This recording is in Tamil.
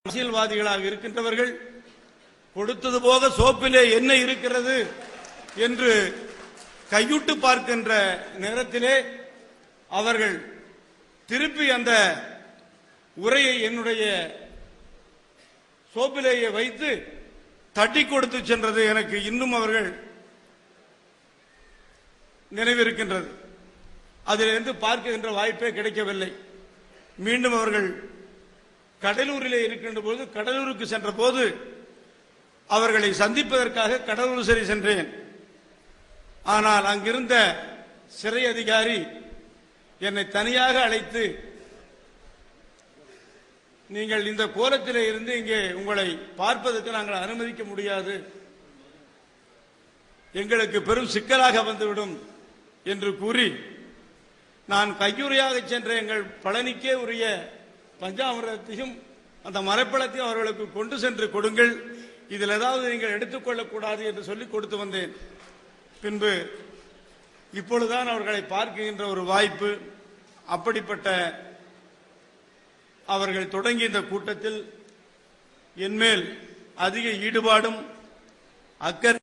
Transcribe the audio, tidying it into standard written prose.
அரசியல்வாதிகளாக இருக்கின்றவர்கள் கொடுத்தது போக சோப்பிலே என்ன இருக்கிறது என்று கையுட்டு பார்க்கின்ற நேரத்திலே அவர்கள் திருப்பி அந்த உரையை என்னுடைய சோப்பிலேயே வைத்து தட்டி கொடுத்து சென்றது எனக்கு இன்னும் அவர்கள் நினைவிருக்கின்றது. அதிலிருந்து பார்க்கின்ற வாய்ப்பே கிடைக்கவில்லை. மீண்டும் அவர்கள் கடலூரிலே இருக்கின்ற போது கடலூருக்கு சென்ற போது அவர்களை சந்திப்பதற்காக கடலூர் சிறை சென்றேன். ஆனால் அங்கிருந்த சிறை அதிகாரி என்னை தனியாக அழைத்து, நீங்கள் இந்த கோலத்திலே இருந்து இங்கே உங்களை பார்ப்பதற்கு நாங்கள் அனுமதிக்க முடியாது, எங்களுக்கு பெரும் சிக்கலாக வந்துவிடும் என்று கூறி, நான் கையுறையாக சென்ற எங்கள் பழனிக்கே உரிய பஞ்சாமிரத்தையும் அந்த மரப்பழத்தையும் அவர்களுக்கு கொண்டு சென்று கொடுங்கள், இதில் ஏதாவது நீங்கள் எடுத்துக்கொள்ளக்கூடாது என்று சொல்லி கொடுத்து வந்தேன். பின்பு இப்பொழுதுதான் அவர்களை பார்க்கின்ற ஒரு வாய்ப்பு. அப்படிப்பட்ட அவர்கள் தொடங்கிய இந்த கூட்டத்தில் என்மேல் அதிக ஈடுபாடும் அக்கறை